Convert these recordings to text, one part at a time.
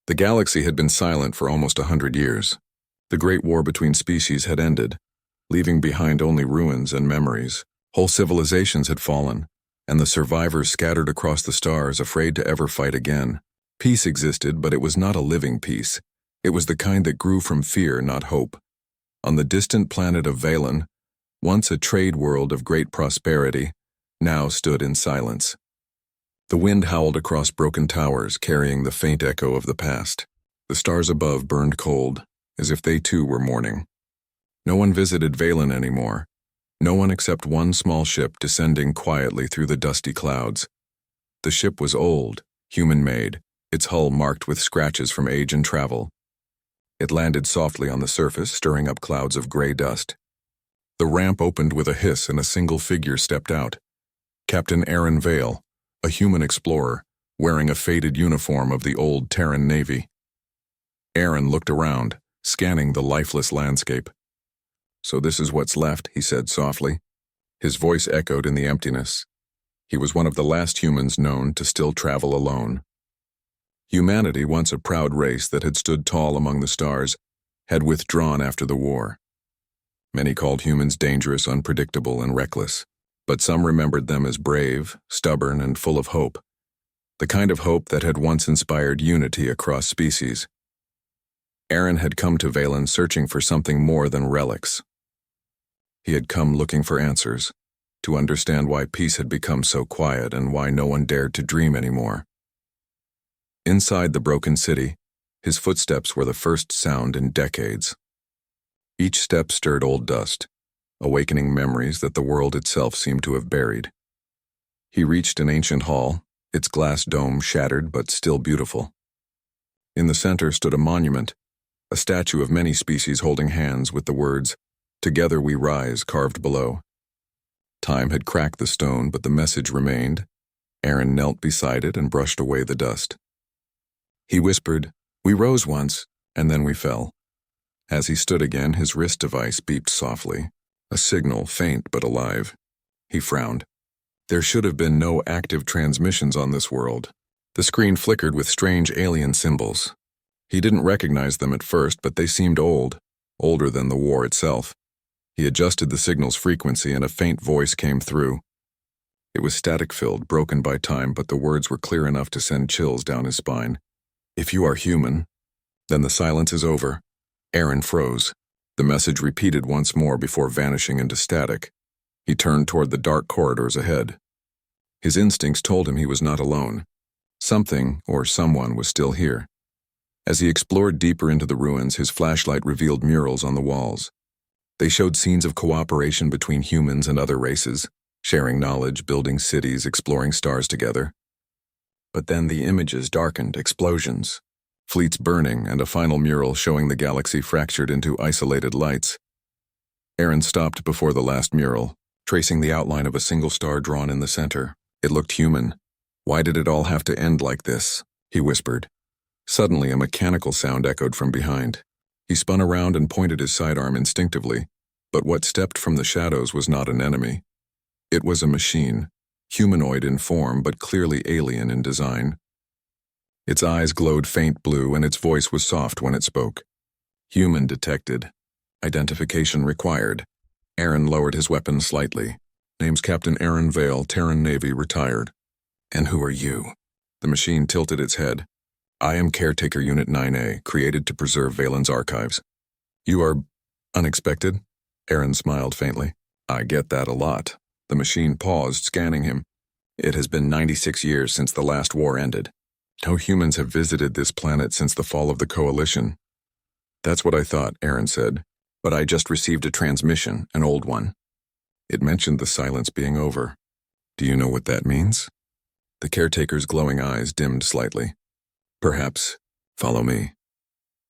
The galaxy had been silent for almost 100 years. The Great War between species had ended, leaving behind only ruins and memories. Whole civilizations had fallen, and the survivors scattered across the stars, afraid to ever fight again. Peace existed, but it was not a living peace. It was the kind that grew from fear, not hope. On the distant planet of Valen, once a trade world of great prosperity, now stood in silence. The wind howled across broken towers, carrying the faint echo of the past. The stars above burned cold, as if they too were mourning. No one visited Valen anymore. No one except one small ship descending quietly through the dusty clouds. The ship was old, human-made, its hull marked with scratches from age and travel. It landed softly on the surface, stirring up clouds of gray dust. The ramp opened with a hiss and a single figure stepped out. Captain Aaron Vale, a human explorer, wearing a faded uniform of the old Terran Navy. Aaron looked around, scanning the lifeless landscape. "So this is what's left," he said softly. His voice echoed in the emptiness. He was one of the last humans known to still travel alone. Humanity, once a proud race that had stood tall among the stars, had withdrawn after the war. Many called humans dangerous, unpredictable, and reckless, but some remembered them as brave, stubborn, and full of hope. The kind of hope that had once inspired unity across species. Aaron had come to Valen searching for something more than relics. He had come looking for answers, to understand why peace had become so quiet and why no one dared to dream anymore. Inside the broken city, his footsteps were the first sound in decades. Each step stirred old dust, awakening memories that the world itself seemed to have buried. He reached an ancient hall, its glass dome shattered but still beautiful. In the center stood a monument, a statue of many species holding hands with the words, "Together we rise," carved below. Time had cracked the stone, but the message remained. Aaron knelt beside it and brushed away the dust. He whispered, "We rose once, and then we fell." As he stood again, his wrist device beeped softly, a signal faint but alive. He frowned. There should have been no active transmissions on this world. The screen flickered with strange alien symbols. He didn't recognize them at first, but they seemed old, older than the war itself. He adjusted the signal's frequency and a faint voice came through. It was static-filled, broken by time, but the words were clear enough to send chills down his spine. "If you are human, then the silence is over." Aaron froze. The message repeated once more before vanishing into static. He turned toward the dark corridors ahead. His instincts told him he was not alone. Something or someone was still here. As he explored deeper into the ruins, his flashlight revealed murals on the walls. They showed scenes of cooperation between humans and other races, sharing knowledge, building cities, exploring stars together. But then the images darkened, explosions, fleets burning, and a final mural showing the galaxy fractured into isolated lights. Aaron stopped before the last mural, tracing the outline of a single star drawn in the center. It looked human. "Why did it all have to end like this?" he whispered. Suddenly, a mechanical sound echoed from behind. He spun around and pointed his sidearm instinctively, but what stepped from the shadows was not an enemy. It was a machine, humanoid in form but clearly alien in design. Its eyes glowed faint blue and its voice was soft when it spoke. "Human detected. Identification required." Aaron lowered his weapon slightly. "Name's Captain Aaron Vale, Terran Navy, retired." "And who are you?" The machine tilted its head. "I am Caretaker Unit 9A, created to preserve Valen's archives." "You are unexpected?" Aaron smiled faintly. "I get that a lot." The machine paused, scanning him. "It has been 96 years since the last war ended. No humans have visited this planet since the fall of the Coalition." "That's what I thought," Aaron said. "But I just received a transmission, an old one. It mentioned the silence being over. Do you know what that means?" The caretaker's glowing eyes dimmed slightly. "Perhaps. Follow me."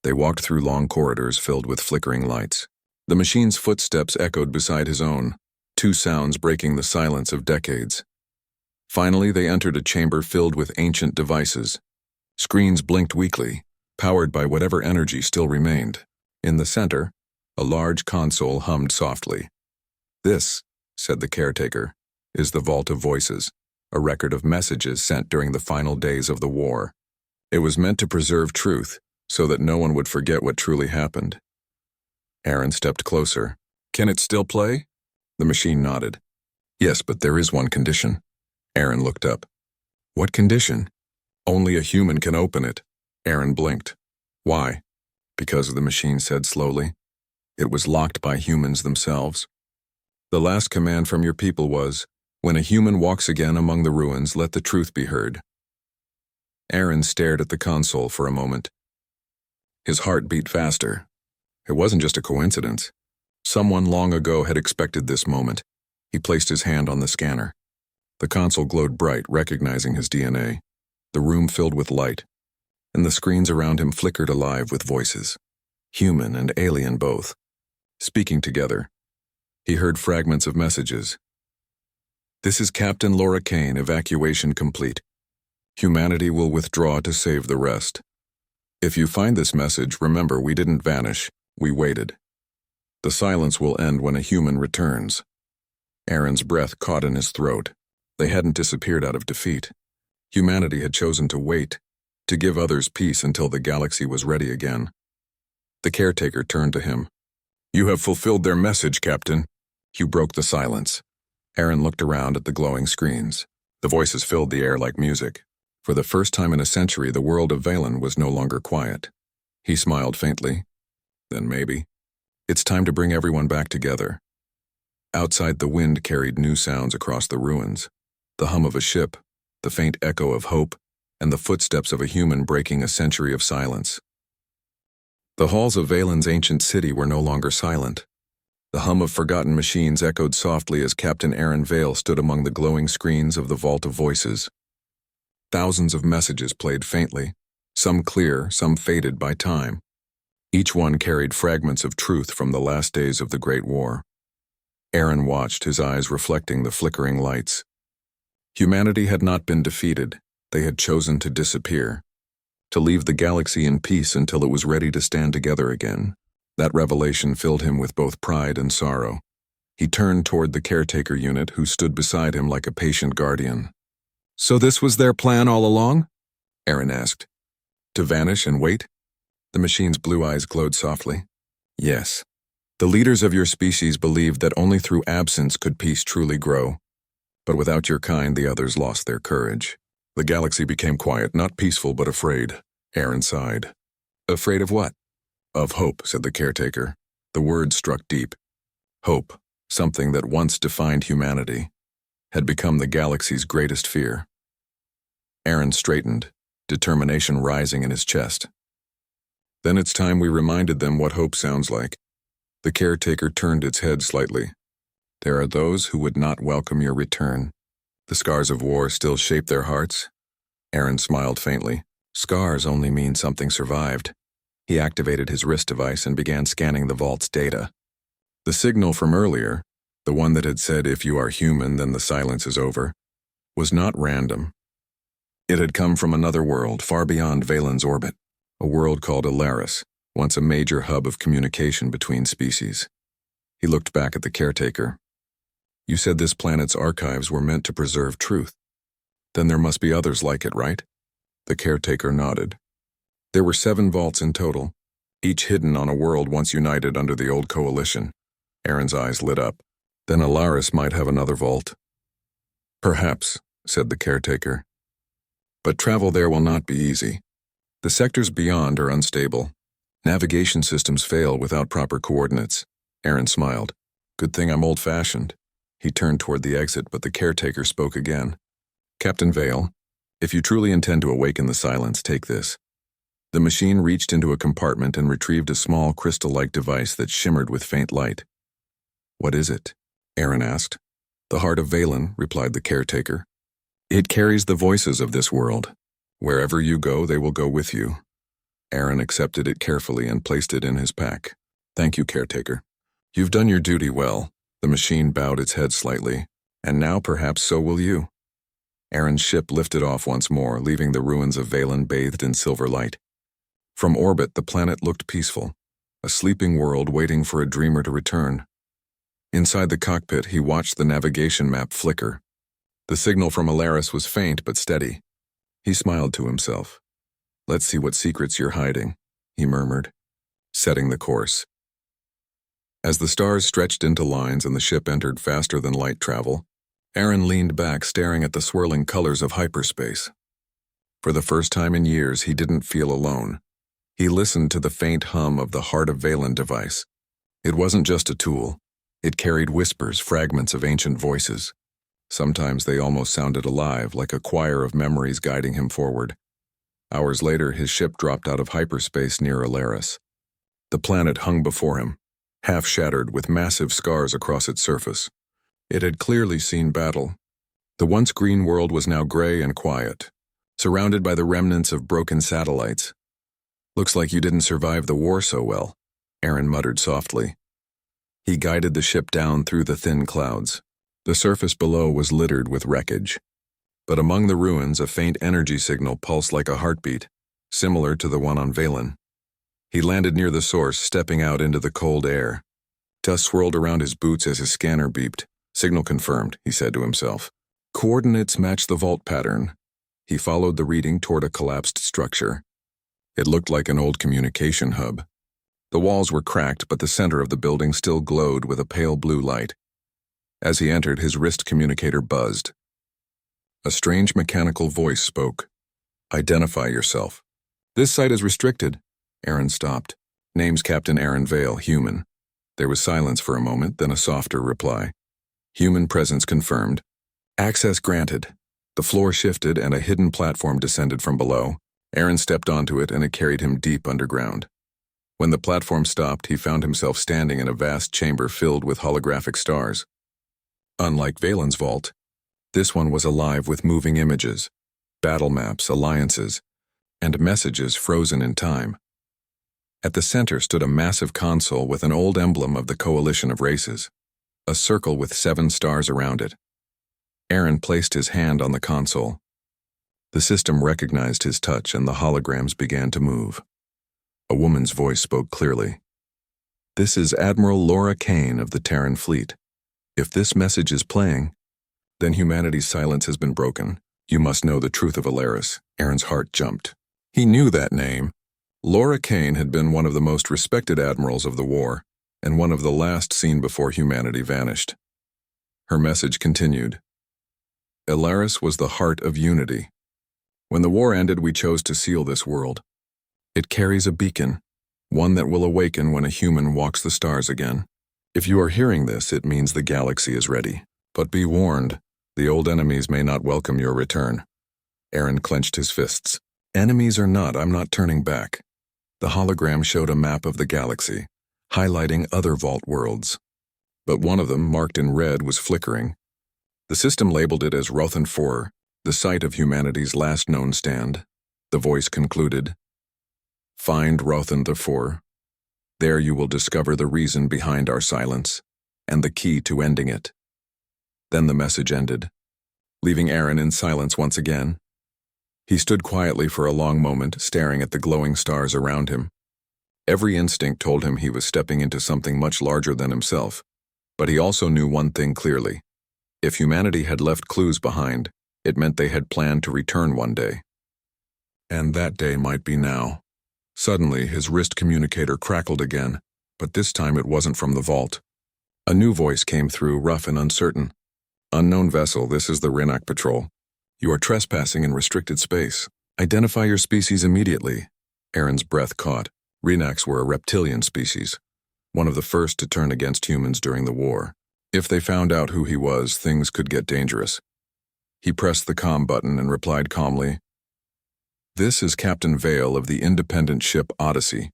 They walked through long corridors filled with flickering lights. The machine's footsteps echoed beside his own, two sounds breaking the silence of decades. Finally, they entered a chamber filled with ancient devices. Screens blinked weakly, powered by whatever energy still remained. In the center, a large console hummed softly. "This," said the caretaker, "is the Vault of Voices, a record of messages sent during the final days of the war. It was meant to preserve truth, so that no one would forget what truly happened. Aaron stepped closer. Can it still play? The machine nodded. Yes, but there is one condition. Aaron looked up. What condition? Only a human can open it. Aaron blinked. Why? Because the machine said slowly. It was locked by humans themselves. The last command from your people was, when a human walks again among the ruins, let the truth be heard. Aaron stared at the console for a moment. His heart beat faster. It wasn't just a coincidence. Someone long ago had expected this moment. He placed his hand on the scanner. The console glowed bright, recognizing his DNA. The room filled with light, and the screens around him flickered alive with voices. Human and alien both. Speaking together. He heard fragments of messages. This is Captain Laura Kane, evacuation complete. Humanity will withdraw to save the rest. If you find this message, remember we didn't vanish, we waited. The silence will end when a human returns. Aaron's breath caught in his throat. They hadn't disappeared out of defeat. Humanity had chosen to wait, to give others peace until the galaxy was ready again. The caretaker turned to him. You have fulfilled their message, Captain. You broke the silence. Aaron looked around at the glowing screens. The voices filled the air like music. For the first time in a century, the world of Valen was no longer quiet. He smiled faintly. Then maybe. It's time to bring everyone back together. Outside, the wind carried new sounds across the ruins. The hum of a ship, the faint echo of hope, and the footsteps of a human breaking a century of silence. The halls of Valen's ancient city were no longer silent. The hum of forgotten machines echoed softly as Captain Aaron Vale stood among the glowing screens of the Vault of Voices. Thousands of messages played faintly, some clear, some faded by time. Each one carried fragments of truth from the last days of the Great War. Aaron watched, his eyes reflecting the flickering lights. Humanity had not been defeated. They had chosen to disappear, to leave the galaxy in peace until it was ready to stand together again. That revelation filled him with both pride and sorrow. He turned toward the caretaker unit, who stood beside him like a patient guardian. So this was their plan all along? Aaron asked. To vanish and wait? The machine's blue eyes glowed softly. Yes. The leaders of your species believed that only through absence could peace truly grow. But without your kind, the others lost their courage. The galaxy became quiet, not peaceful but afraid. Aaron sighed. Afraid of what? Of hope, said the caretaker. The word struck deep. Hope, something that once defined humanity, had become the galaxy's greatest fear. Aaron straightened, determination rising in his chest. Then it's time we reminded them what hope sounds like. The caretaker turned its head slightly. There are those who would not welcome your return. The scars of war still shape their hearts? Aaron smiled faintly. Scars only mean something survived. He activated his wrist device and began scanning the vault's data. The signal from earlier, the one that had said if you are human then the silence is over, was not random. It had come from another world far beyond Valen's orbit, a world called Alaris, once a major hub of communication between species. He looked back at the caretaker. You said this planet's archives were meant to preserve truth. Then there must be others like it, right? The caretaker nodded. There were 7 vaults in total, each hidden on a world once united under the old coalition. Aaron's eyes lit up. Then Alaris might have another vault. Perhaps, said the caretaker. But travel there will not be easy. The sectors beyond are unstable. Navigation systems fail without proper coordinates. Aaron smiled. Good thing I'm old-fashioned. He turned toward the exit, but the caretaker spoke again. Captain Vale, if you truly intend to awaken the silence, take this. The machine reached into a compartment and retrieved a small crystal-like device that shimmered with faint light. What is it? Aaron asked. The heart of Valen, replied the caretaker. It carries the voices of this world. Wherever you go, they will go with you. Aaron accepted it carefully and placed it in his pack. Thank you, caretaker. You've done your duty well. The machine bowed its head slightly. And now perhaps so will you. Aaron's ship lifted off once more, leaving the ruins of Valen bathed in silver light. From orbit, the planet looked peaceful, a sleeping world waiting for a dreamer to return. Inside the cockpit, he watched the navigation map flicker. The signal from Alaris was faint but steady. He smiled to himself. Let's see what secrets you're hiding, he murmured, setting the course. As the stars stretched into lines and the ship entered faster than light travel, Aaron leaned back staring at the swirling colors of hyperspace. For the first time in years, he didn't feel alone. He listened to the faint hum of the Heart of Valen device. It wasn't just a tool. It carried whispers, fragments of ancient voices. Sometimes they almost sounded alive, like a choir of memories guiding him forward. Hours later, his ship dropped out of hyperspace near Alaris. The planet hung before him, half shattered with massive scars across its surface. It had clearly seen battle. The once green world was now gray and quiet, surrounded by the remnants of broken satellites. "Looks like you didn't survive the war so well," Aaron muttered softly. He guided the ship down through the thin clouds. The surface below was littered with wreckage. But among the ruins, a faint energy signal pulsed like a heartbeat, similar to the one on Valen. He landed near the source, stepping out into the cold air. Dust swirled around his boots as his scanner beeped. "Signal confirmed," he said to himself. Coordinates matched the vault pattern. He followed the reading toward a collapsed structure. It looked like an old communication hub. The walls were cracked, but the center of the building still glowed with a pale blue light. As he entered, his wrist communicator buzzed. A strange mechanical voice spoke. "Identify yourself." "This site is restricted." Aaron stopped. "Name's Captain Aaron Vale, human." There was silence for a moment, then a softer reply. "Human presence confirmed. Access granted." The floor shifted and a hidden platform descended from below. Aaron stepped onto it and it carried him deep underground. When the platform stopped, he found himself standing in a vast chamber filled with holographic stars. Unlike Valen's vault, this one was alive with moving images, battle maps, alliances, and messages frozen in time. At the center stood a massive console with an old emblem of the coalition of races, a circle with 7 stars around it. Aaron placed his hand on the console. The system recognized his touch and the holograms began to move. A woman's voice spoke clearly. "This is Admiral Laura Kane of the Terran Fleet. If this message is playing, then humanity's silence has been broken. You must know the truth of Alaris." Aaron's heart jumped. He knew that name. Laura Kane had been one of the most respected admirals of the war, and one of the last seen before humanity vanished. Her message continued. "Alaris was the heart of unity. When the war ended, we chose to seal this world. It carries a beacon, one that will awaken when a human walks the stars again. If you are hearing this, it means the galaxy is ready. But be warned, the old enemies may not welcome your return." Aaron clenched his fists. "Enemies or not, I'm not turning back." The hologram showed a map of the galaxy, highlighting other vault worlds. But one of them, marked in red, was flickering. The system labeled it as Rothan 4, the site of humanity's last known stand. The voice concluded, "Find Rothan the 4. There you will discover the reason behind our silence, and the key to ending it." Then the message ended, leaving Aaron in silence once again. He stood quietly for a long moment, staring at the glowing stars around him. Every instinct told him he was stepping into something much larger than himself, but he also knew one thing clearly. If humanity had left clues behind, it meant they had planned to return one day. And that day might be now. Suddenly, his wrist communicator crackled again, but this time it wasn't from the vault. A new voice came through, rough and uncertain. "Unknown vessel, this is the Rinnak Patrol. You are trespassing in restricted space. Identify your species immediately." Aaron's breath caught. Rinnaks were a reptilian species, one of the first to turn against humans during the war. If they found out who he was, things could get dangerous. He pressed the comm button and replied calmly, "This is Captain Vale of the independent ship Odyssey.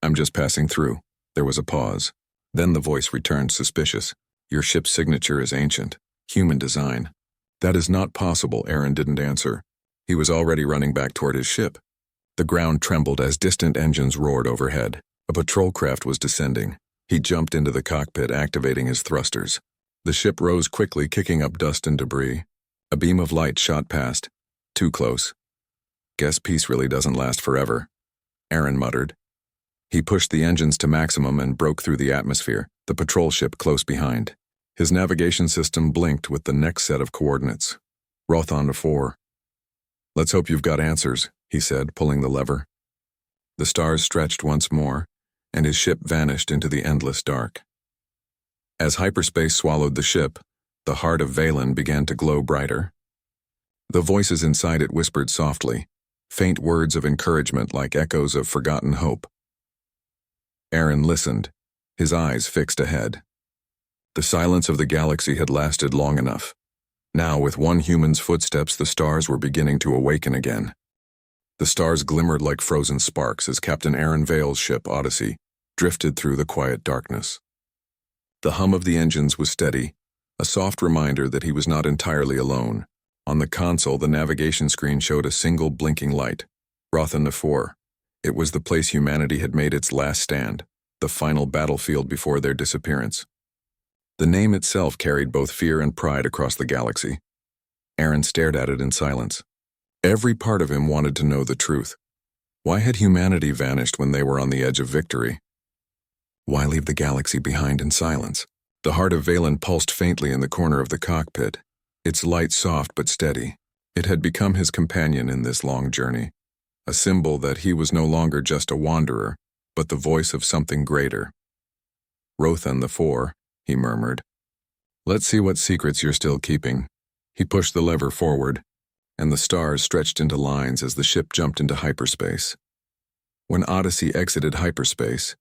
I'm just passing through." There was a pause. Then the voice returned, suspicious. "Your ship's signature is ancient, human design." "That is not possible," Aaron didn't answer. He was already running back toward his ship. The ground trembled as distant engines roared overhead. A patrol craft was descending. He jumped into the cockpit, activating his thrusters. The ship rose quickly, kicking up dust and debris. A beam of light shot past. Too close. "Guess peace really doesn't last forever," Aaron muttered. He pushed the engines to maximum and broke through the atmosphere, the patrol ship close behind. His navigation system blinked with the next set of coordinates. Rothan 4. Let's hope you've got answers, he said, pulling the lever. The stars stretched once more, and his ship vanished into the endless dark. As hyperspace swallowed the ship, the heart of Valen began to glow brighter. The voices inside it whispered softly, faint words of encouragement like echoes of forgotten hope. Aaron listened, his eyes fixed ahead. The silence of the galaxy had lasted long enough. Now, with one human's footsteps, the stars were beginning to awaken again. The stars glimmered like frozen sparks as Captain Aaron Vale's ship, Odyssey, drifted through the quiet darkness. The hum of the engines was steady, a soft reminder that he was not entirely alone. On the console, the navigation screen showed a single blinking light. Rothan IV. It was the place humanity had made its last stand, the final battlefield before their disappearance. The name itself carried both fear and pride across the galaxy. Aaron stared at it in silence. Every part of him wanted to know the truth. Why had humanity vanished when they were on the edge of victory? Why leave the galaxy behind in silence? The heart of Valen pulsed faintly in the corner of the cockpit, its light soft but steady. It had become his companion in this long journey, a symbol that he was no longer just a wanderer, but the voice of something greater. Rothan IV, he murmured. Let's see what secrets you're still keeping. He pushed the lever forward, and the stars stretched into lines as the ship jumped into hyperspace. When Odyssey exited hyperspace,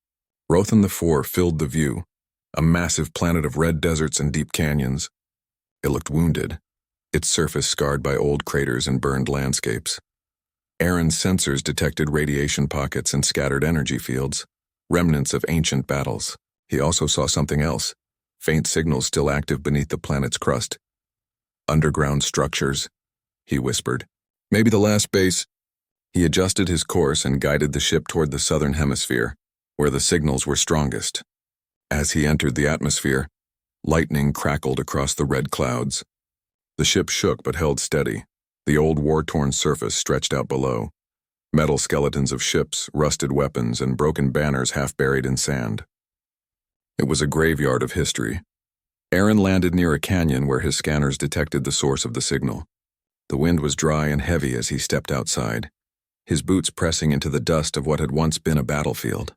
Rothan IV filled the view, a massive planet of red deserts and deep canyons. It looked wounded, its surface scarred by old craters and burned landscapes. Aaron's sensors detected radiation pockets and scattered energy fields, remnants of ancient battles. He also saw something else, faint signals still active beneath the planet's crust. Underground structures, he whispered. Maybe the last base. He adjusted his course and guided the ship toward the southern hemisphere, where the signals were strongest. As he entered the atmosphere, lightning crackled across the red clouds. The ship shook but held steady. The old war-torn surface stretched out below. Metal skeletons of ships, rusted weapons, and broken banners half buried in sand. It was a graveyard of history. Aaron landed near a canyon where his scanners detected the source of the signal. The wind was dry and heavy as he stepped outside, his boots pressing into the dust of what had once been a battlefield.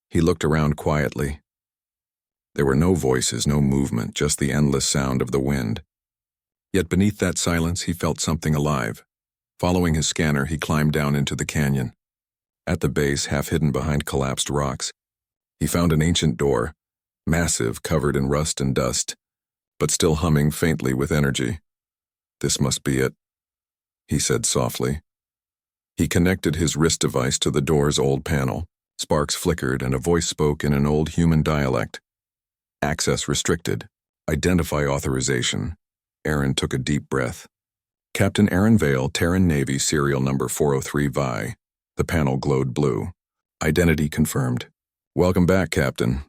He looked around quietly. There were no voices, no movement, just the endless sound of the wind. Yet beneath that silence, he felt something alive. Following his scanner, he climbed down into the canyon. At the base, half hidden behind collapsed rocks, he found an ancient door, massive, covered in rust and dust, but still humming faintly with energy. This must be it, he said softly. He connected his wrist device to the door's old panel. Sparks flickered and a voice spoke in an old human dialect. Access restricted. Identify authorization. Aaron took a deep breath. Captain Aaron Vale, Terran Navy, serial number 403 VI. The panel glowed blue. Identity confirmed. Welcome back, Captain.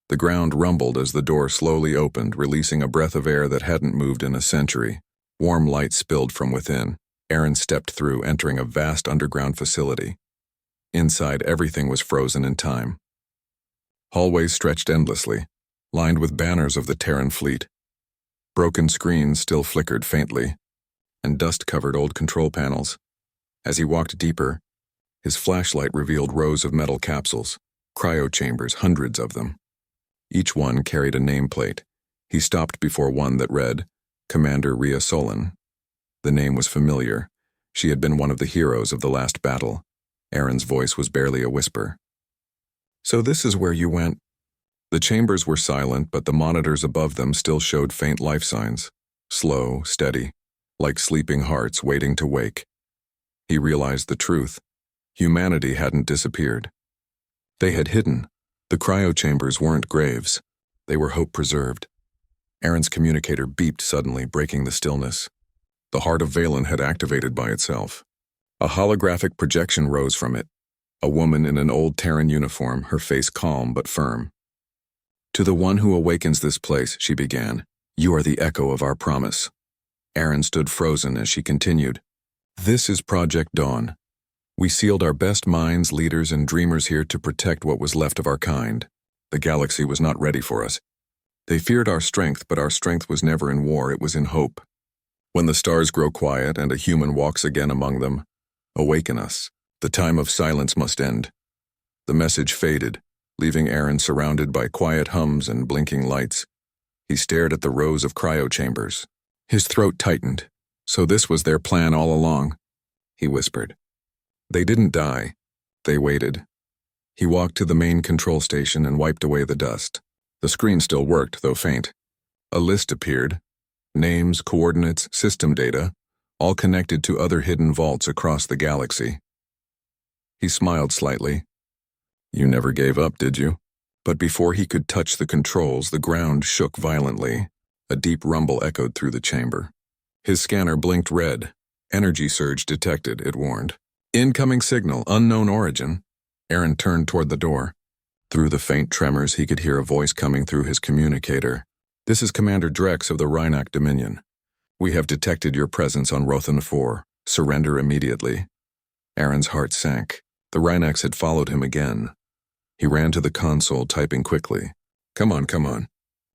The ground rumbled as the door slowly opened, releasing a breath of air that hadn't moved in a century. Warm light spilled from within. Aaron stepped through, entering a vast underground facility. Inside, everything was frozen in time. Hallways stretched endlessly, lined with banners of the Terran fleet. Broken screens still flickered faintly, and dust-covered old control panels. As he walked deeper, his flashlight revealed rows of metal capsules, cryo chambers, hundreds of them. Each one carried a nameplate. He stopped before one that read, Commander Rhea Solon. The name was familiar. She had been one of the heroes of the last battle. Aaron's voice was barely a whisper. So this is where you went. The chambers were silent, but the monitors above them still showed faint life signs. Slow, steady, like sleeping hearts waiting to wake. He realized the truth. Humanity hadn't disappeared. They had hidden. The cryo chambers weren't graves. They were hope preserved. Aaron's communicator beeped suddenly, breaking the stillness. The heart of Valen had activated by itself. A holographic projection rose from it. A woman in an old Terran uniform, her face calm but firm. To the one who awakens this place, she began, you are the echo of our promise. Aaron stood frozen as she continued. This is Project Dawn. We sealed our best minds, leaders, and dreamers here to protect what was left of our kind. The galaxy was not ready for us. They feared our strength, but our strength was never in war, it was in hope. When the stars grow quiet and a human walks again among them, awaken us. The time of silence must end. The message faded, leaving Aaron surrounded by quiet hums and blinking lights. He stared at the rows of cryo-chambers. His throat tightened. So this was their plan all along, he whispered. They didn't die. They waited. He walked to the main control station and wiped away the dust. The screen still worked, though faint. A list appeared. Names, coordinates, system data, all connected to other hidden vaults across the galaxy. He smiled slightly. You never gave up, did you? But before he could touch the controls, the ground shook violently. A deep rumble echoed through the chamber. His scanner blinked red. Energy surge detected, it warned. Incoming signal, unknown origin. Aaron turned toward the door. Through the faint tremors, he could hear a voice coming through his communicator. This is Commander Drex of the Rhynac Dominion. We have detected your presence on Rothan 4. Surrender immediately. Aaron's heart sank. The Rhynacs had followed him again. He ran to the console, typing quickly. Come on.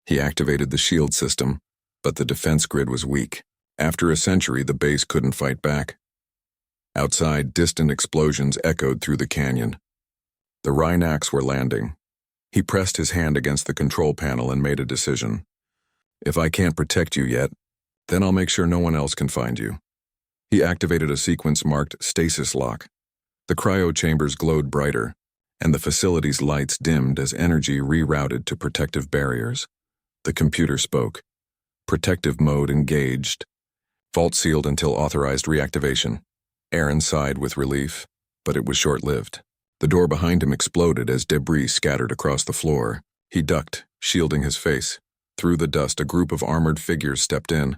He activated the shield system, but the defense grid was weak. After a century, the base couldn't fight back. Outside, distant explosions echoed through the canyon. The Rhynacs were landing. He pressed his hand against the control panel and made a decision. If I can't protect you yet, then I'll make sure no one else can find you. He activated a sequence marked stasis lock. The cryo chambers glowed brighter, and the facility's lights dimmed as energy rerouted to protective barriers. The computer spoke. Protective mode engaged. Vault sealed until authorized reactivation. Aaron sighed with relief, but it was short-lived. The door behind him exploded as debris scattered across the floor. He ducked, shielding his face. Through the dust, a group of armored figures stepped in.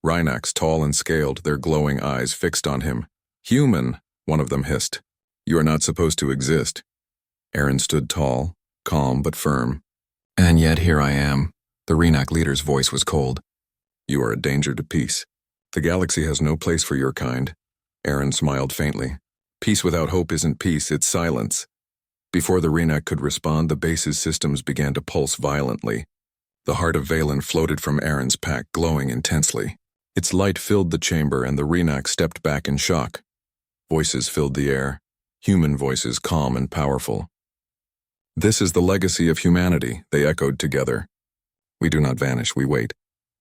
Rhynacs, tall and scaled, their glowing eyes fixed on him. Human, one of them hissed. You are not supposed to exist. Aaron stood tall, calm but firm. And yet here I am. The Rhynac leader's voice was cold. You are a danger to peace. The galaxy has no place for your kind. Aaron smiled faintly. Peace without hope isn't peace, it's silence. Before the Rhynac could respond, the base's systems began to pulse violently. The heart of Valen floated from Aaron's pack, glowing intensely. Its light filled the chamber, and the Rhynac stepped back in shock. Voices filled the air, human voices calm and powerful. This is the legacy of humanity, they echoed together. We do not vanish, we wait.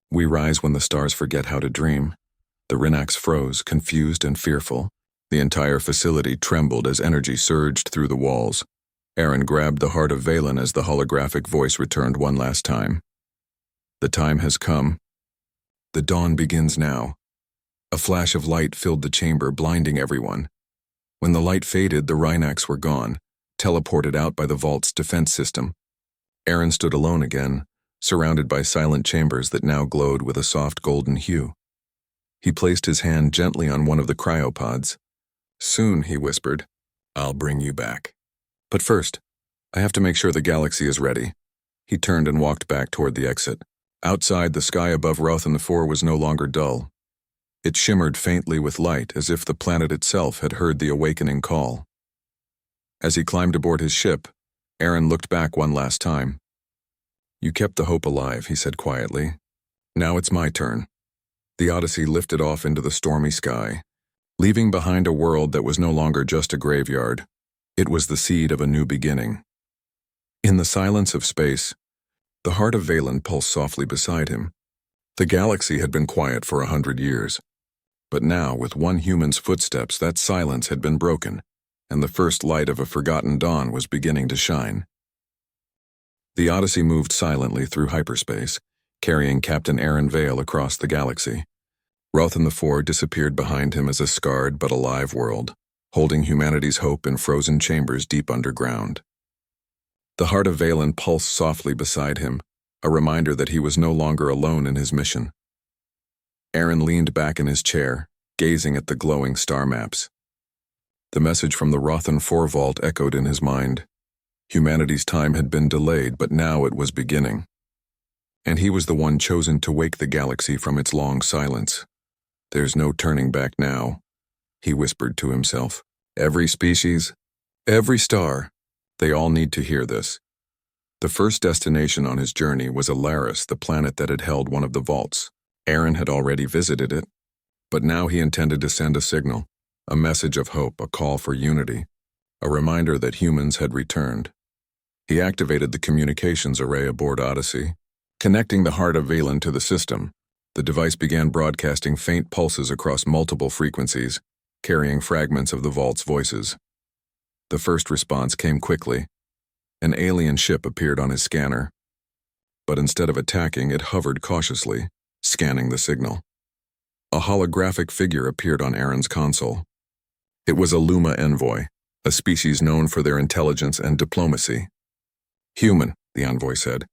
We rise when the stars forget how to dream. The Rhynacs froze, confused and fearful. The entire facility trembled as energy surged through the walls. Aaron grabbed the heart of Valen as the holographic voice returned one last time. The time has come. The dawn begins now. A flash of light filled the chamber, blinding everyone. When the light faded, the Rhynacs were gone, teleported out by the vault's defense system. Aaron stood alone again, surrounded by silent chambers that now glowed with a soft golden hue. He placed his hand gently on one of the cryopods. Soon, he whispered, I'll bring you back. But first, I have to make sure the galaxy is ready. He turned and walked back toward the exit. Outside, the sky above Rothan 4 was no longer dull. It shimmered faintly with light, as if the planet itself had heard the awakening call. As he climbed aboard his ship, Aaron looked back one last time. You kept the hope alive, he said quietly. Now it's my turn. The Odyssey lifted off into the stormy sky, leaving behind a world that was no longer just a graveyard. It was the seed of a new beginning. In the silence of space, the heart of Valen pulsed softly beside him. The galaxy had been quiet for 100 years. But now, with one human's footsteps, that silence had been broken, and the first light of a forgotten dawn was beginning to shine. The Odyssey moved silently through hyperspace, carrying Captain Aaron Vale across the galaxy. Rothan 4 disappeared behind him as a scarred but alive world, holding humanity's hope in frozen chambers deep underground. The heart of Valen pulsed softly beside him, a reminder that he was no longer alone in his mission. Aaron leaned back in his chair, gazing at the glowing star maps. The message from the Rothan 4 vault echoed in his mind. Humanity's time had been delayed, but now it was beginning. And he was the one chosen to wake the galaxy from its long silence. There's no turning back now, he whispered to himself. Every species, every star, they all need to hear this. The first destination on his journey was Alaris, the planet that had held one of the vaults. Aaron had already visited it, But now he intended to send a signal, a message of hope, a call for unity, a reminder that humans had returned. He activated the communications array aboard Odyssey. Connecting the heart of Valen to the system, the device began broadcasting faint pulses across multiple frequencies, carrying fragments of the vault's voices. The first response came quickly. An alien ship appeared on his scanner, but instead of attacking, it hovered cautiously, scanning the signal. A holographic figure appeared on Aaron's console. It was a Luma envoy, a species known for their intelligence and diplomacy. "Human," the envoy said.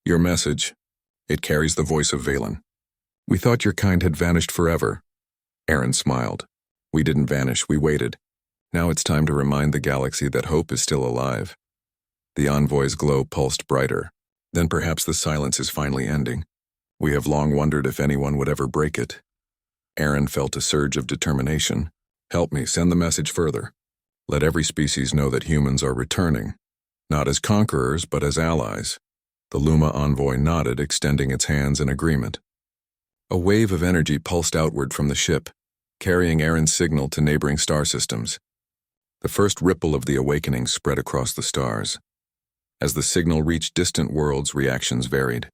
"Your message. It carries the voice of Valen. We thought your kind had vanished forever." Aaron smiled. "We didn't vanish, we waited. Now it's time to remind the galaxy that hope is still alive." The envoy's glow pulsed brighter. "Then perhaps the silence is finally ending. We have long wondered if anyone would ever break it." Aaron felt a surge of determination. "Help me, send the message further. Let every species know that humans are returning, not as conquerors, but as allies." The Luma envoy nodded, extending its hands in agreement. A wave of energy pulsed outward from the ship, carrying Aaron's signal to neighboring star systems. The first ripple of the awakening spread across the stars. As the signal reached distant worlds, reactions varied.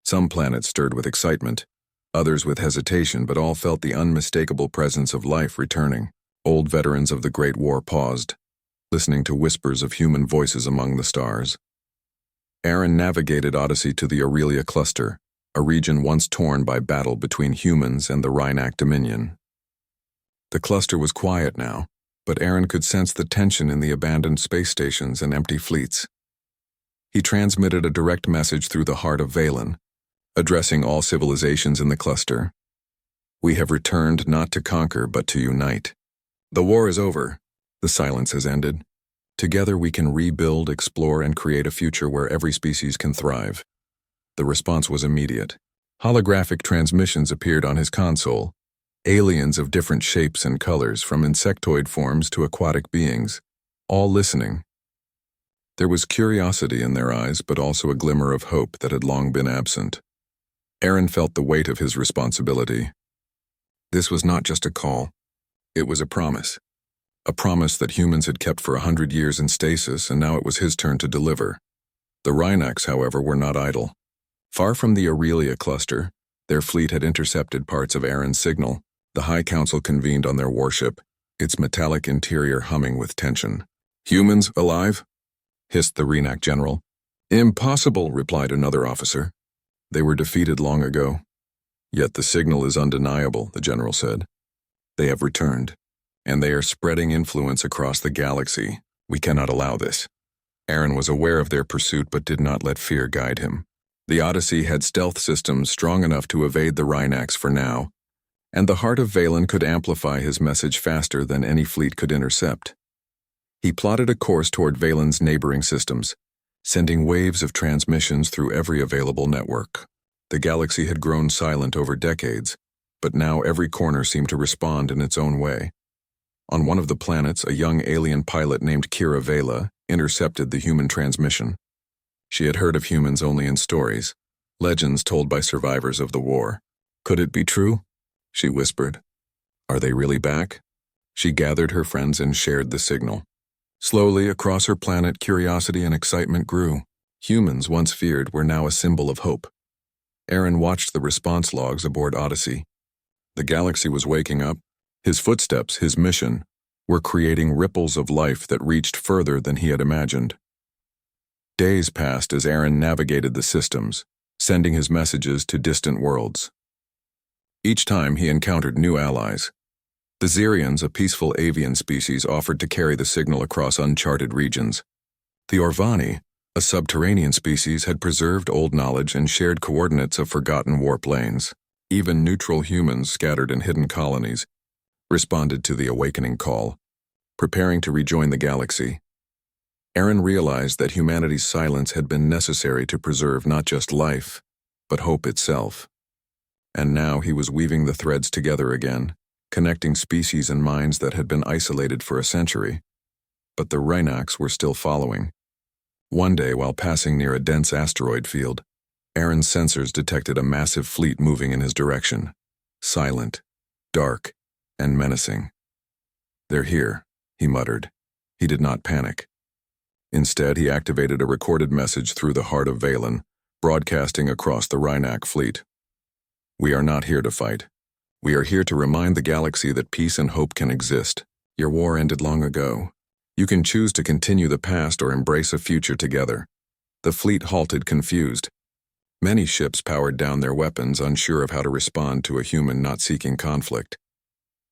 Some planets stirred with excitement, others with hesitation, but all felt the unmistakable presence of life returning. Old veterans of the Great War paused, listening to whispers of human voices among the stars. Aaron navigated Odyssey to the Aurelia cluster, a region once torn by battle between humans and the Rhynac Dominion. The cluster was quiet now, but Aaron could sense the tension in the abandoned space stations and empty fleets. He transmitted a direct message through the heart of Valen, addressing all civilizations in the cluster. "We have returned not to conquer, but to unite. The war is over. The silence has ended. Together we can rebuild, explore, and create a future where every species can thrive." The response was immediate. Holographic transmissions appeared on his console, aliens of different shapes and colors, from insectoid forms to aquatic beings, all listening. There was curiosity in their eyes, but also a glimmer of hope that had long been absent. Aaron felt the weight of his responsibility. This was not just a call. It was a promise. A promise that humans had kept for 100 years in stasis, and now it was his turn to deliver. The Rhynacs, however, were not idle. Far from the Aurelia cluster, their fleet had intercepted parts of Aaron's signal. The High Council convened on their warship, its metallic interior humming with tension. "Humans alive?" hissed the Rhynac general. "Impossible," replied another officer. "They were defeated long ago." "Yet the signal is undeniable," the general said. "They have returned, and they are spreading influence across the galaxy. We cannot allow this." Aaron was aware of their pursuit but did not let fear guide him. The Odyssey had stealth systems strong enough to evade the Rhynacs for now, and the heart of Valen could amplify his message faster than any fleet could intercept. He plotted a course toward Valen's neighboring systems, sending waves of transmissions through every available network. The galaxy had grown silent over decades, but now every corner seemed to respond in its own way. On one of the planets, a young alien pilot named Kira Vela intercepted the human transmission. She had heard of humans only in stories, legends told by survivors of the war. "Could it be true?" she whispered. "Are they really back?" She gathered her friends and shared the signal. Slowly, across her planet, curiosity and excitement grew. Humans, once feared, were now a symbol of hope. Aaron watched the response logs aboard Odyssey. The galaxy was waking up. His footsteps, his mission, were creating ripples of life that reached further than he had imagined. Days passed as Aaron navigated the systems, sending his messages to distant worlds. Each time he encountered new allies. The Xerians, a peaceful avian species, offered to carry the signal across uncharted regions. The Orvani, a subterranean species, had preserved old knowledge and shared coordinates of forgotten warp lanes. Even neutral humans scattered in hidden colonies responded to the awakening call, preparing to rejoin the galaxy. Aaron realized that humanity's silence had been necessary to preserve not just life, but hope itself. And now he was weaving the threads together again, connecting species and minds that had been isolated for a century. But the Rhynacs were still following. One day, while passing near a dense asteroid field, Aaron's sensors detected a massive fleet moving in his direction. Silent, dark, and menacing. "They're here," he muttered. He did not panic. Instead, he activated a recorded message through the heart of Valen, broadcasting across the Rhynak fleet. "We are not here to fight. We are here to remind the galaxy that peace and hope can exist. Your war ended long ago. You can choose to continue the past or embrace a future together." The fleet halted, confused. Many ships powered down their weapons, unsure of how to respond to a human not seeking conflict.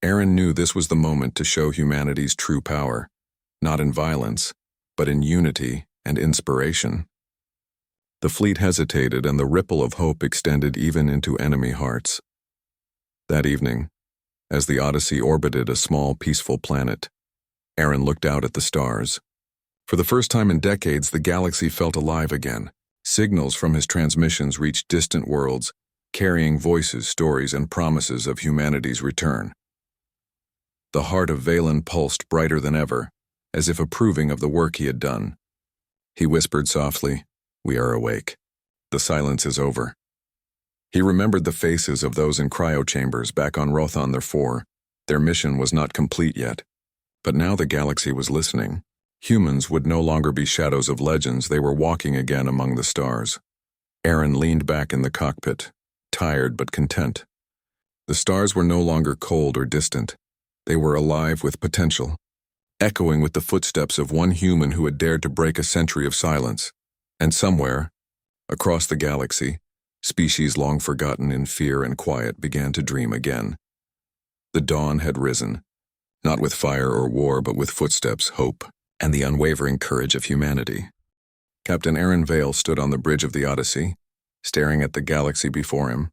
Aaron knew this was the moment to show humanity's true power, not in violence, but in unity and inspiration. The fleet hesitated, and the ripple of hope extended even into enemy hearts. That evening, as the Odyssey orbited a small, peaceful planet, Aaron looked out at the stars. For the first time in decades, the galaxy felt alive again. Signals from his transmissions reached distant worlds, carrying voices, stories, and promises of humanity's return. The heart of Valen pulsed brighter than ever, as if approving of the work he had done. He whispered softly, "We are awake. The silence is over." He remembered the faces of those in cryo-chambers back on Rothan IV. Their mission was not complete yet. But now the galaxy was listening. Humans would no longer be shadows of legends. They were walking again among the stars. Aaron leaned back in the cockpit, tired but content. The stars were no longer cold or distant. They were alive with potential, echoing with the footsteps of one human who had dared to break a century of silence. And somewhere, across the galaxy, species long forgotten in fear and quiet began to dream again. The dawn had risen, not with fire or war, but with footsteps, hope, and the unwavering courage of humanity. Captain Aaron Vale stood on the bridge of the Odyssey, staring at the galaxy before him.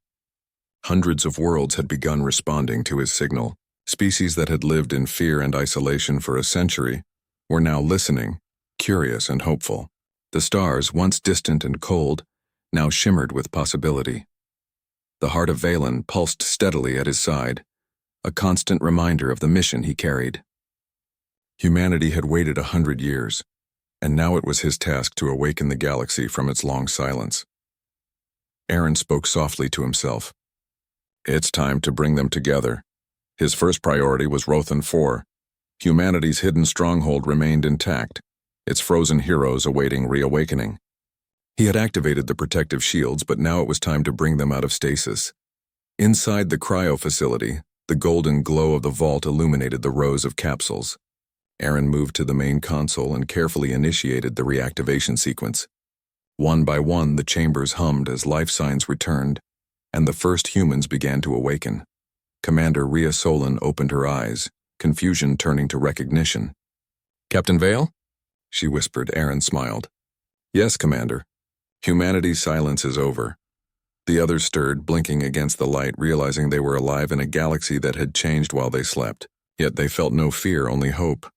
Hundreds of worlds had begun responding to his signal. Species that had lived in fear and isolation for a century were now listening, curious and hopeful. The stars, once distant and cold, now shimmered with possibility. The heart of Valen pulsed steadily at his side, a constant reminder of the mission he carried. Humanity had waited 100 years, and now it was his task to awaken the galaxy from its long silence. Aaron spoke softly to himself. It's time to bring them together. His first priority was Rothan IV. Humanity's hidden stronghold remained intact, its frozen heroes awaiting reawakening. He had activated the protective shields, but now it was time to bring them out of stasis. Inside the cryo facility, the golden glow of the vault illuminated the rows of capsules. Aaron moved to the main console and carefully initiated the reactivation sequence. One by one, the chambers hummed as life signs returned, and the first humans began to awaken. Commander Rhea Solon opened her eyes, confusion turning to recognition. "Captain Vale?" she whispered. Aaron smiled. "Yes, Commander. Humanity's silence is over." The others stirred, blinking against the light, realizing they were alive in a galaxy that had changed while they slept. Yet they felt no fear, only hope.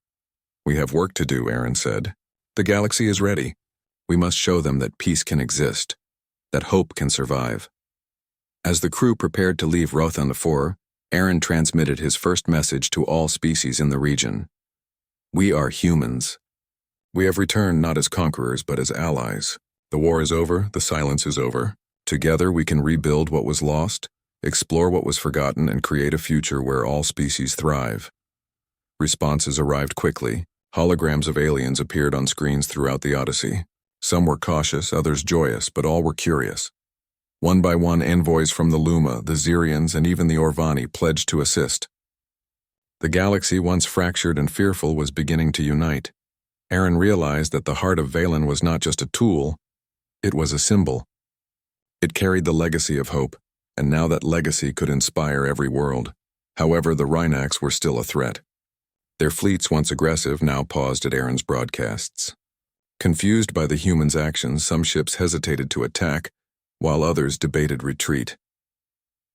"We have work to do," Aaron said. "The galaxy is ready. We must show them that peace can exist, that hope can survive." As the crew prepared to leave Rothan IV, Aaron transmitted his first message to all species in the region. "We are humans. We have returned not as conquerors, but as allies. The war is over, the silence is over. Together we can rebuild what was lost, explore what was forgotten, and create a future where all species thrive." Responses arrived quickly. Holograms of aliens appeared on screens throughout the Odyssey. Some were cautious, others joyous, but all were curious. One by one, envoys from the Luma, the Zirians, and even the Orvani pledged to assist. The galaxy, once fractured and fearful, was beginning to unite. Aaron realized that the heart of Valen was not just a tool, it was a symbol. It carried the legacy of hope, and now that legacy could inspire every world. However, the Rhynaks were still a threat. Their fleets, once aggressive, now paused at Aaron's broadcasts. Confused by the humans' actions, some ships hesitated to attack, while others debated retreat.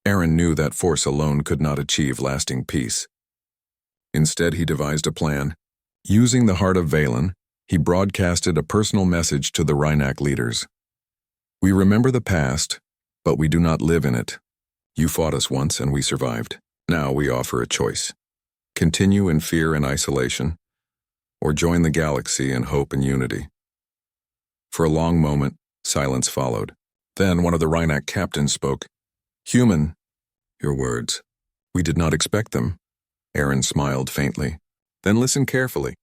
Aaron knew that force alone could not achieve lasting peace. Instead, he devised a plan. Using the heart of Valen, he broadcasted a personal message to the Rhynak leaders. "We remember the past, but we do not live in it. You fought us once and we survived. Now we offer a choice. Continue in fear and isolation, or join the galaxy in hope and unity." For a long moment, silence followed. Then one of the Rhynak captains spoke. "Human, your words. We did not expect them. Aaron smiled faintly. Then listen carefully.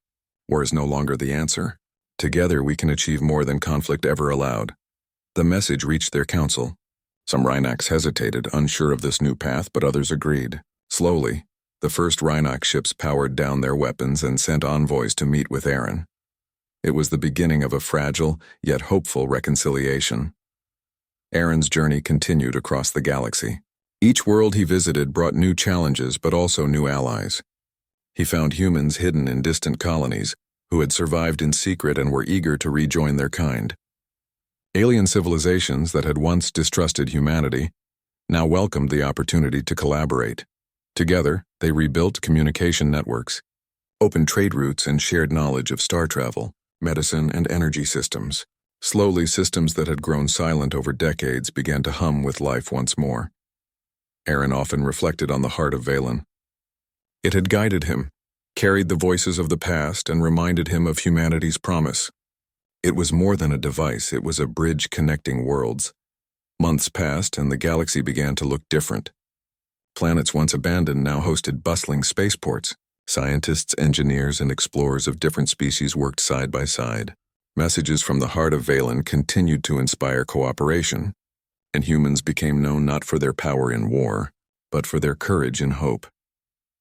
War is no longer the answer. Together we can achieve more than conflict ever allowed. The message reached their council. Some Rhynacs hesitated, unsure of this new path, but others agreed. Slowly, the first Rhynac ships powered down their weapons and sent envoys to meet with Aaron. It was the beginning of a fragile, yet hopeful reconciliation. Aaron's journey continued across the galaxy. Each world he visited brought new challenges but also new allies. He found humans hidden in distant colonies who had survived in secret and were eager to rejoin their kind. Alien civilizations that had once distrusted humanity now welcomed the opportunity to collaborate. Together, they rebuilt communication networks, opened trade routes, and shared knowledge of star travel, medicine, and energy systems. Slowly, systems that had grown silent over decades began to hum with life once more. Aaron often reflected on the heart of Valen. It had guided him, carried the voices of the past, and reminded him of humanity's promise. It was more than a device, it was a bridge connecting worlds. Months passed, and the galaxy began to look different. Planets once abandoned now hosted bustling spaceports. Scientists, engineers, and explorers of different species worked side by side. Messages from the heart of Valen continued to inspire cooperation, and humans became known not for their power in war, but for their courage in hope.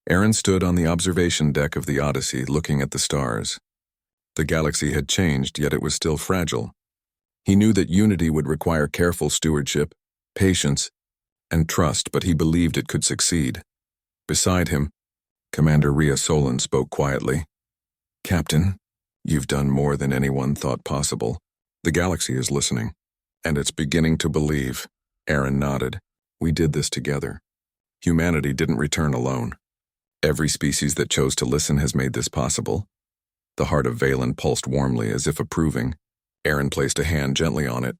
Aaron stood on the observation deck of the Odyssey looking at the stars. The galaxy had changed, yet it was still fragile. He knew that unity would require careful stewardship, patience, and trust, but he believed it could succeed. Beside him, Commander Rhea Solon spoke quietly. "Captain, you've done more than anyone thought possible. The galaxy is listening, and it's beginning to believe." Aaron nodded. "We did this together. Humanity didn't return alone. Every species that chose to listen has made this possible." The heart of Valen pulsed warmly as if approving. Aaron placed a hand gently on it.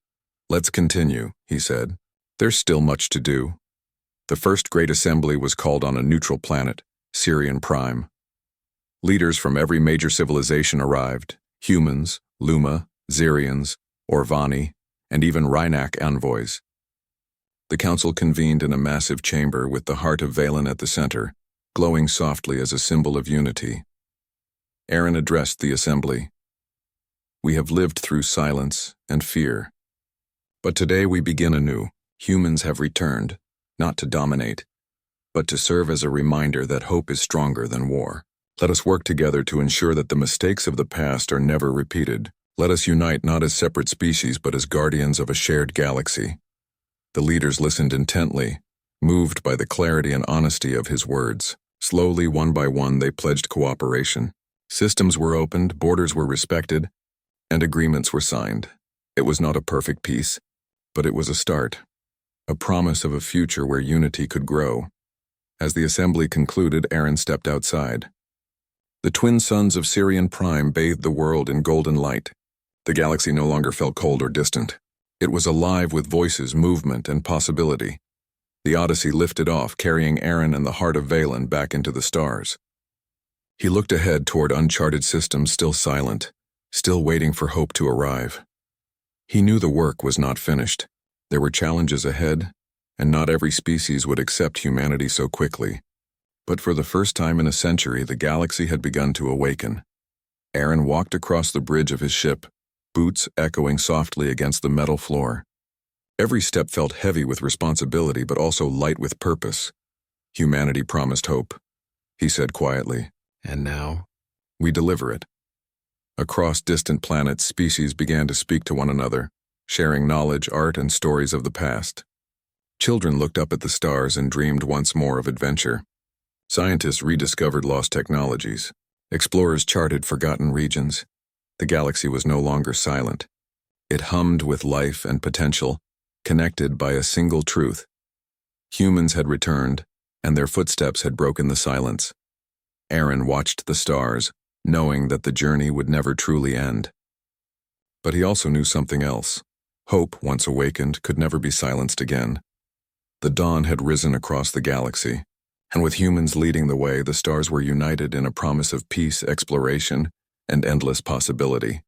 "Let's continue," he said. "There's still much to do." The first great assembly was called on a neutral planet, SCIFI-Prime. Leaders from every major civilization arrived: humans, Luma, Xerians, Orvani, and even Rhynac envoys. The council convened in a massive chamber with the heart of Valen at the center, glowing softly as a symbol of unity. Aaron addressed the assembly. "We have lived through silence and fear. But today we begin anew. Humans have returned, not to dominate, but to serve as a reminder that hope is stronger than war. Let us work together to ensure that the mistakes of the past are never repeated. Let us unite not as separate species but as guardians of a shared galaxy." The leaders listened intently, moved by the clarity and honesty of his words. Slowly, one by one, they pledged cooperation. Systems were opened, borders were respected, and agreements were signed. It was not a perfect peace, but it was a start, a promise of a future where unity could grow. As the assembly concluded, Aaron stepped outside. The twin suns of SCIFI-Prime bathed the world in golden light. The galaxy no longer felt cold or distant. It was alive with voices, movement, and possibility. The Odyssey lifted off, carrying Aaron and the heart of Valen back into the stars. He looked ahead toward uncharted systems still silent, still waiting for hope to arrive. He knew the work was not finished. There were challenges ahead, and not every species would accept humanity so quickly. But for the first time in a century, the galaxy had begun to awaken. Aaron walked across the bridge of his ship, boots echoing softly against the metal floor. Every step felt heavy with responsibility, but also light with purpose. "Humanity promised hope," he said quietly. "And now, we deliver it." Across distant planets, species began to speak to one another, sharing knowledge, art, and stories of the past. Children looked up at the stars and dreamed once more of adventure. Scientists rediscovered lost technologies. Explorers charted forgotten regions. The galaxy was no longer silent. It hummed with life and potential, connected by a single truth. Humans had returned, and their footsteps had broken the silence. Aaron watched the stars, knowing that the journey would never truly end. But he also knew something else. Hope, once awakened, could never be silenced again. The dawn had risen across the galaxy, and with humans leading the way, the stars were united in a promise of peace, exploration, and endless possibility.